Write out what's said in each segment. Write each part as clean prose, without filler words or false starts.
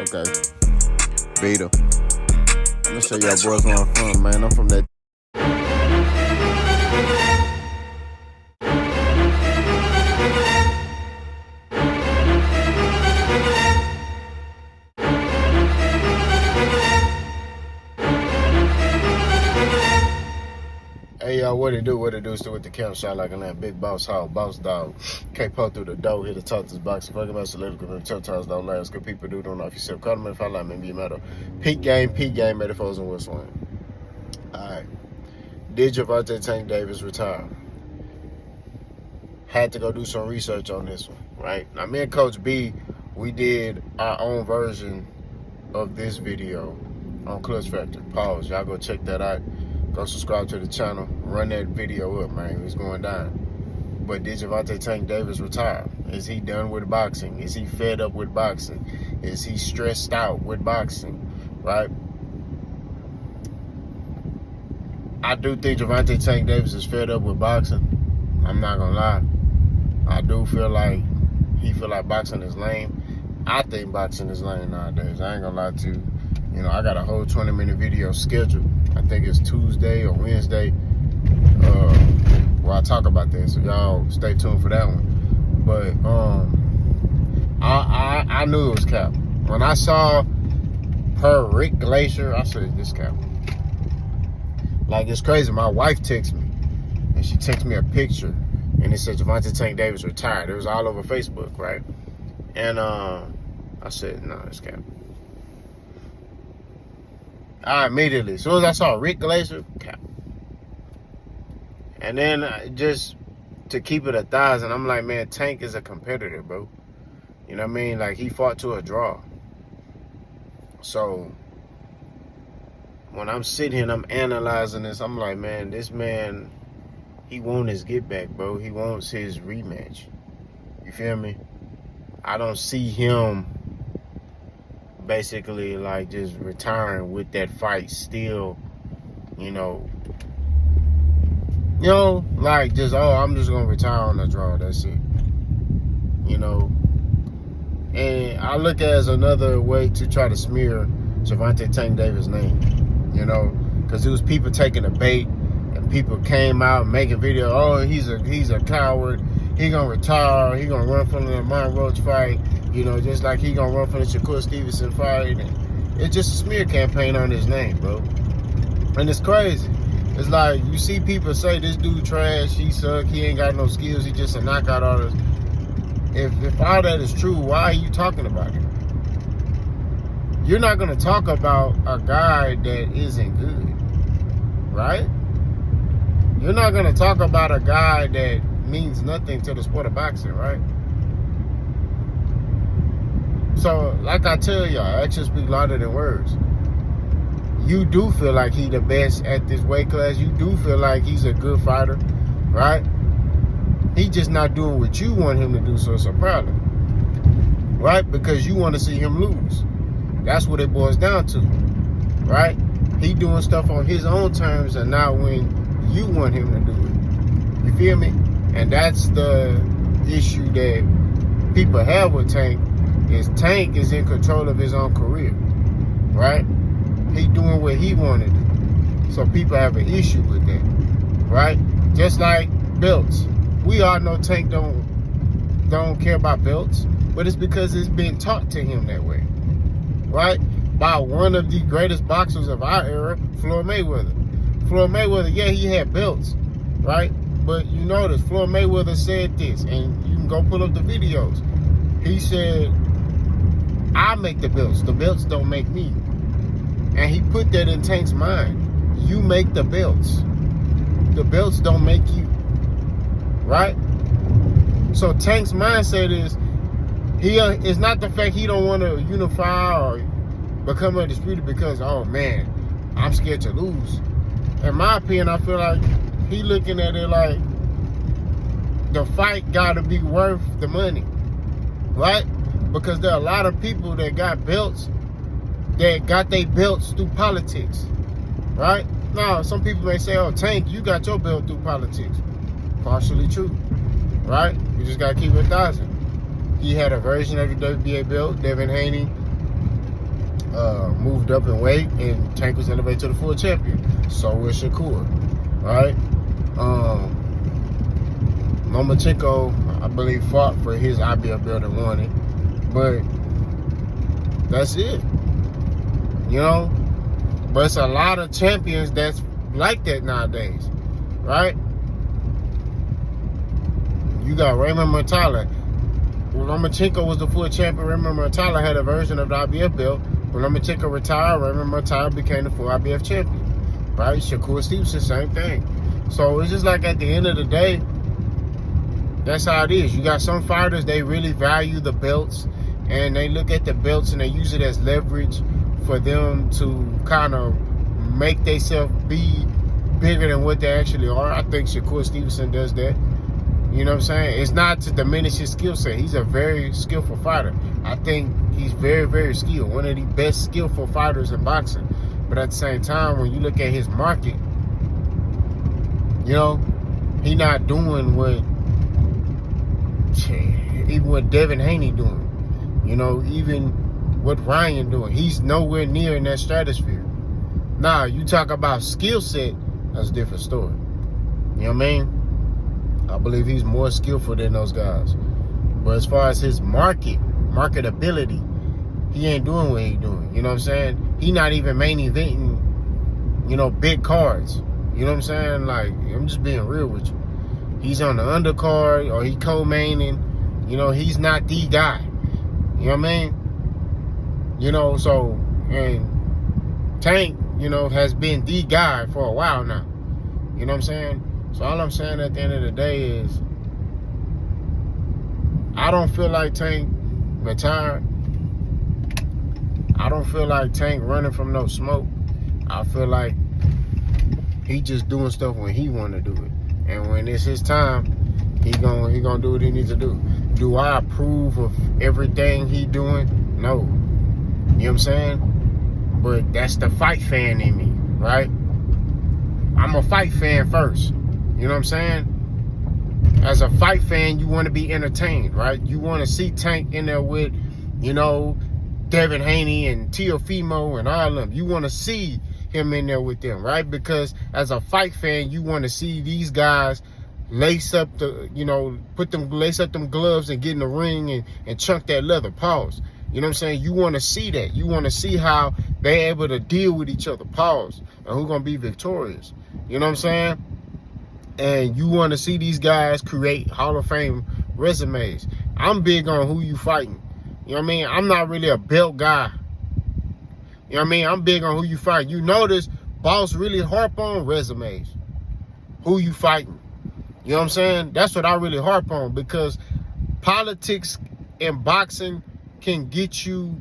Okay. Beta. I'm gonna show y'all boys where I'm from, man. I'm from that. Hey y'all, what it do? What it do? Still with the camp shot like a big boss hog, boss dog. Can't pull through the door, hit the top of this box. Fuck about political and sometimes don't last. Good people do don't know if you self call them if I like me be metal. Peak game, metaphors and whistling. Alright. Did Gervonta Tank Davis retire? Had to go do some research on this one, right? Now me and Coach B, we did our own version of this video on Clutch Factor. Pause. Y'all go check that out. Go subscribe to the channel. Run that video up, man. It's going down. But did Gervonta Tank Davis retire? Is he done with boxing? Is he fed up with boxing? Is he stressed out with boxing? Right? I do think Gervonta Tank Davis is fed up with boxing. I'm not gonna lie. I do feel like he feel like boxing is lame. I think boxing is lame nowadays. I ain't gonna lie to you. You know, I got a whole 20-minute video scheduled. I think it's Tuesday or Wednesday where I talk about that. So y'all stay tuned for that one. But I knew it was cap. When I saw her Rick Glacier, I said, this cap. Like, it's crazy. My wife texted me, and she texted me a picture, and it said Gervonta Tank Davis retired. It was all over Facebook, right? And I said, no, it's cap. I immediately, as soon as I saw Rick Glacier, cap. And then just to keep it 1,000, I'm like, man, Tank is a competitor, bro. You know what I mean? Like, he fought to a draw. So when I'm sitting here and I'm analyzing this, I'm like, man, this man, he wants his get back, bro. He wants his rematch. You feel me? I don't see him basically like just retiring with that fight still, you know, like just, oh, I'm just gonna retire on the draw, that's it, you know. And I look at it as another way to try to smear Gervonta Tank Davis' name, you know, because there was people taking the bait and people came out making video, oh, he's a coward, he gonna retire, he gonna run from the Mount Roach fight, you know, just like he gonna run from the Shakur Stevenson fight. And it's just a smear campaign on his name, bro. And it's crazy. It's like, you see people say this dude trash, he suck, he ain't got no skills, he just a knockout artist. If all that is true, why are you talking about him? You're not gonna talk about a guy that isn't good, right? You're not gonna talk about a guy that means nothing to the sport of boxing, right? So, like I tell y'all, actions speak louder than words. You do feel like he the best at this weight class. You do feel like he's a good fighter, right? He just not doing what you want him to do, so it's a problem, right? Because you want to see him lose. That's what it boils down to, right? He doing stuff on his own terms and not when you want him to do it. You feel me? And that's the issue that people have with Tank. Tank is in control of his own career, right? He doing what he wanted to do. So people have an issue with that, right? Just like belts. We all know Tank don't care about belts, but it's because it's been taught to him that way, right? By one of the greatest boxers of our era, Floyd Mayweather. Floyd Mayweather, yeah, he had belts, right? But you notice Floyd Mayweather said this, and you can go pull up the videos. He said, I make the belts don't make me. And he put that in Tank's mind. You make the belts don't make you, right? So Tank's mindset is, it's not the fact he don't want to unify or become undisputed because, oh man, I'm scared to lose. In my opinion, I feel like he looking at it like the fight gotta be worth the money, right? Because there are a lot of people that got belts that got their belts through politics, right? Now, some people may say, oh, Tank, you got your belt through politics. Partially true, right? You just got to keep it 1,000. He had a version of the WBA belt. Devin Haney moved up in weight, and Tank was elevated to the full champion. So was Shakur, right? Lomachenko, I believe, fought for his IBF belt and won it. But that's it. You know? But it's a lot of champions that's like that nowadays, right? You got Raymond Murtala. When Lomachenko was the full champion, Raymond Murtala had a version of the IBF belt. When Lomachenko retired, Raymond Murtala became the full IBF champion, right? Shakur Stevenson, same thing. So it's just like at the end of the day, that's how it is. You got some fighters, they really value the belts, and they look at the belts and they use it as leverage for them to kind of make themselves be bigger than what they actually are. I think Shakur Stevenson does that. You know what I'm saying? It's not to diminish his skill set. He's a very skillful fighter. I think he's very, very skilled. One of the best skillful fighters in boxing. But at the same time, when you look at his market, you know, he not doing even what Devin Haney doing. You know, even what Ryan doing. He's nowhere near in that stratosphere. Now, you talk about skill set, that's a different story. You know what I mean? I believe he's more skillful than those guys. But as far as his marketability, he ain't doing what he doing. You know what I'm saying? He not even main eventing, you know, big cards. You know what I'm saying? Like, I'm just being real with you. He's on the undercard or he co-maining. You know, he's not the guy. You know what I mean? You know, so, and Tank, you know, has been the guy for a while now. You know what I'm saying? So all I'm saying at the end of the day is, I don't feel like Tank retired. I don't feel like Tank running from no smoke. I feel like he just doing stuff when he want to do it. And when it's his time, he gonna do what he needs to do. Do I approve of everything he doing? No. You know what I'm saying? But that's the fight fan in me, right? I'm a fight fan first. You know what I'm saying? As a fight fan, you want to be entertained, right? You want to see Tank in there with, you know, Devin Haney and Teofimo and all of them. You want to see him in there with them, right? Because as a fight fan, you want to see these guys lace up the, you know, lace up them gloves and get in the ring and chunk that leather. Pause. You know what I'm saying? You want to see that. You want to see how they're able to deal with each other. Pause. And who's going to be victorious. You know what I'm saying? And you want to see these guys create Hall of Fame resumes. I'm big on who you fighting. You know what I mean? I'm not really a belt guy. You know what I mean? I'm big on who you fight. You notice Boss really harp on resumes. Who you fighting. You know what I'm saying? That's what I really harp on, because politics and boxing can get you,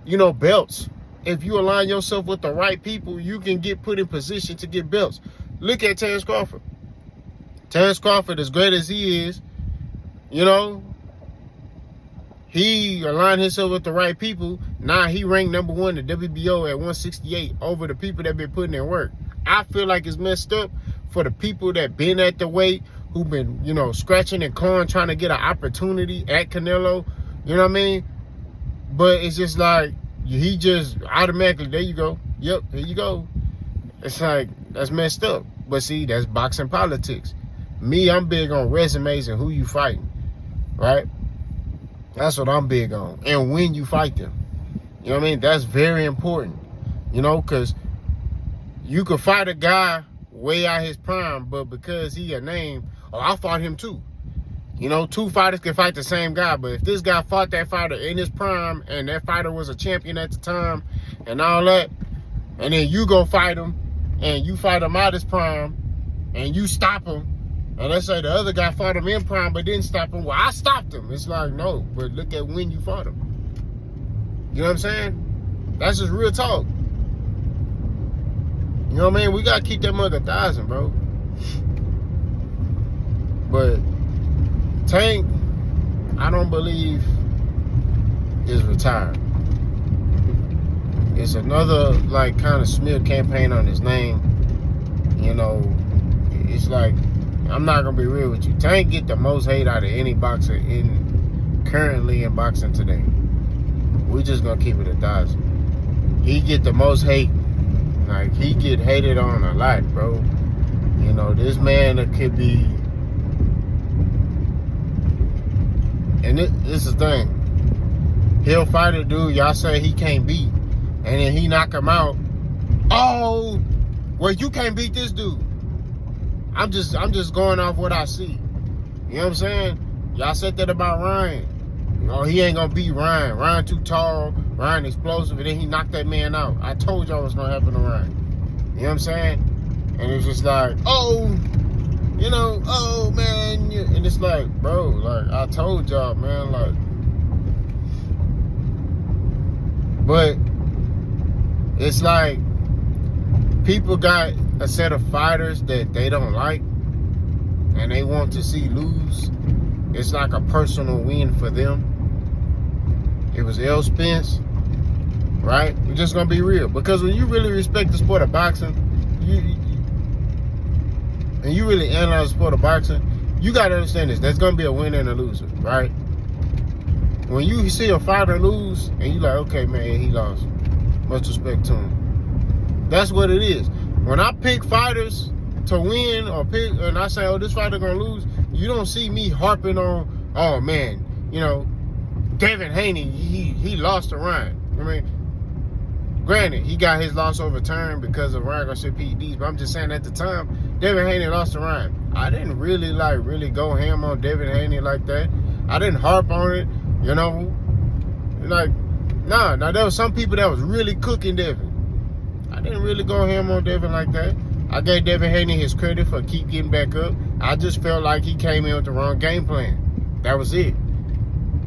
you know, belts. If you align yourself with the right people, you can get put in position to get belts. Look at Terrence Crawford. Terrence Crawford, as great as he is, you know, he aligned himself with the right people. Now he ranked #1 in the WBO at 168 over the people that been putting in work. I feel like it's messed up for the people that been at the weight, who've been, you know, scratching and clawing, trying to get an opportunity at Canelo. You know what I mean? But it's just like, he just automatically, there you go. Yep, here you go. It's like, that's messed up. But see, that's boxing politics. Me, I'm big on resumes and who you fighting, right? That's what I'm big on. And when you fight them. You know what I mean? That's very important. You know, because you could fight a guy way out his prime, but because he a name, oh, I fought him too. You know, two fighters can fight the same guy, but if this guy fought that fighter in his prime and that fighter was a champion at the time and all that, and then you go fight him and you fight him out his prime and you stop him, and let's say the other guy fought him in prime but didn't stop him, well, I stopped him. It's like, no, but look at when you fought him. You know what I'm saying? That's just real talk. You know what I mean? We got to keep that mother 1,000, bro. But Tank, I don't believe is retired. It's another, like, kind of smear campaign on his name. You know, it's like, I'm not going to be real with you. Tank get the most hate out of any boxer currently in boxing today. We're just going to keep it 1,000. he get the most hate. Like, he get hated on a lot, bro. You know, this man could be, and this is the thing. He'll fight a dude y'all say he can't beat, and then he knock him out. Oh, well, you can't beat this dude. I'm just going off what I see. You know what I'm saying? Y'all said that about Ryan. Oh, he ain't gonna beat Ryan. Ryan too tall, Ryan explosive, and then he knocked that man out. I told y'all what's gonna happen to Ryan. You know what I'm saying? And it's just like, oh, you know, oh man, and it's like, bro, like I told y'all, man, like, but it's like people got a set of fighters that they don't like and they want to see lose. It's like a personal win for them. It was L. Spence, right? We're just gonna be real, because when you really respect the sport of boxing, and you really analyze the sport of boxing, you gotta understand this. There's gonna be a winner and a loser, right? When you see a fighter lose, and you like, okay, man, he lost. Much respect to him. That's what it is. When I pick fighters to win, or pick, and I say, oh, this fighter gonna lose, you don't see me harping on, oh man, you know, Devin Haney, he lost to Ryan. I mean, granted, he got his loss overturned because of Ryan Garcia PEDs, but I'm just saying at the time, Devin Haney lost to Ryan. I didn't really go ham on Devin Haney like that. I didn't harp on it, you know. Like, nah, now there was some people that was really cooking Devin. I didn't really go ham on Devin like that. I gave Devin Haney his credit for keep getting back up. I just felt like he came in with the wrong game plan. That was it.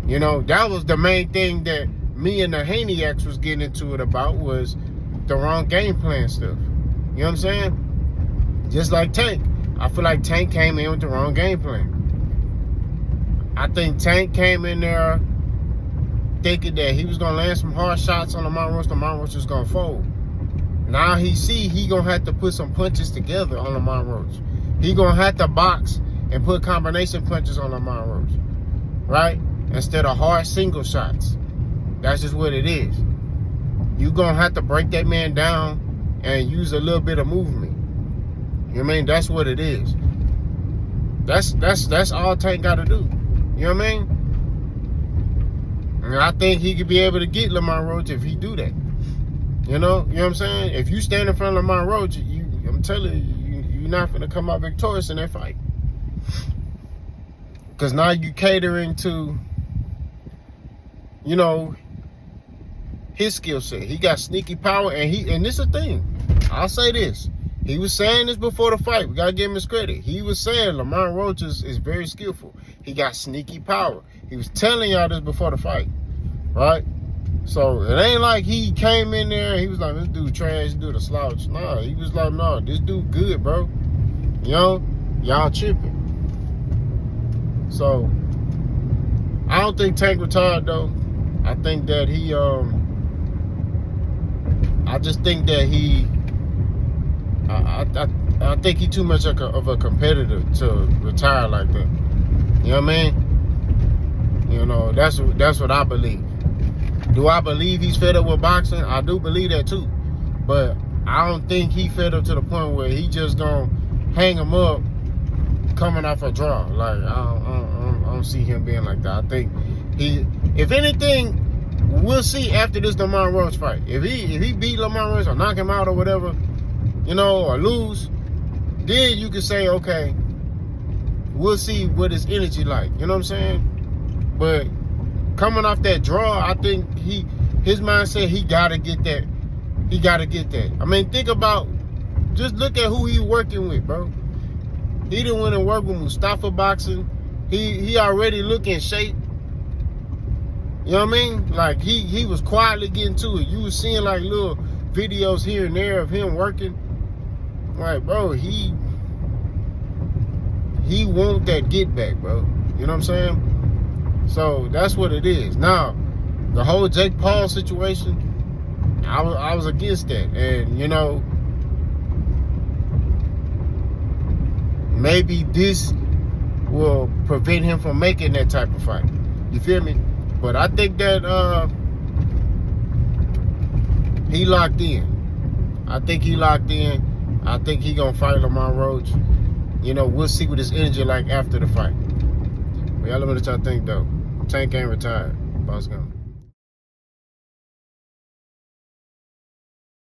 You know, that was the main thing that me and the Haney-X was getting into it about, was the wrong game plan stuff. You know what I'm saying? Just like Tank. I feel like Tank came in with the wrong game plan. I think Tank came in there thinking that he was going to land some hard shots on Lamont Roach was going to fold. Now he going to have to put some punches together on Lamont Roach. He going to have to box and put combination punches on Lamont Roach, right? Instead of hard single shots. That's just what it is. You going to have to break that man down and use a little bit of movement. You know what I mean? That's what it is. That's all Tank got to do. You know what I mean? And I think he could be able to get Lamont Roach if he do that. You know what I'm saying? If you stand in front of Lamont Roach, I'm telling you, you're not going to come out victorious in that fight. Because now you catering to, you know, his skill set. He got sneaky power, and this is the thing. I'll say this. He was saying this before the fight. We got to give him his credit. He was saying Lamont Roach is very skillful. He got sneaky power. He was telling y'all this before the fight, right? So it ain't like he came in there and he was like, this dude trash, this dude a slouch. Nah, he was like, no, this dude good, bro. You know, y'all tripping. So I don't think Tank retired though. I think that he, I just think that he, I think he too much of a competitor to retire like that. You know what I mean? You know, that's what I believe. Do I believe he's fed up with boxing? I do believe that too. But I don't think he fed up to the point where he just gonna hang him up coming off a draw. Like, I don't see him being like that. I think he, if anything, we'll see after this Lamont Roach fight. If he beat Lamont Roach or knock him out or whatever, you know, or lose, then you can say, okay, we'll see what his energy like. You know what I'm saying? But coming off that draw, I think his mindset, he gotta get that. He gotta get that. I mean, think about, just look at who he working with, bro. He didn't want to work with Mustafa boxing. He already look in shape. You know what I mean? Like, he was quietly getting to it. You was seeing like little videos here and there of him working. Like, bro, he want that get back, bro. You know what I'm saying? So that's what it is. Now, the whole Jake Paul situation, I was against that. And, you know, maybe this will prevent him from making that type of fight. You feel me? But I think that, He locked in. I think he locked in. I think he gonna fight Lamar Roach. You know, we'll see what his energy like after the fight. But y'all let me know what y'all think though. Tank ain't retired. Boss gone.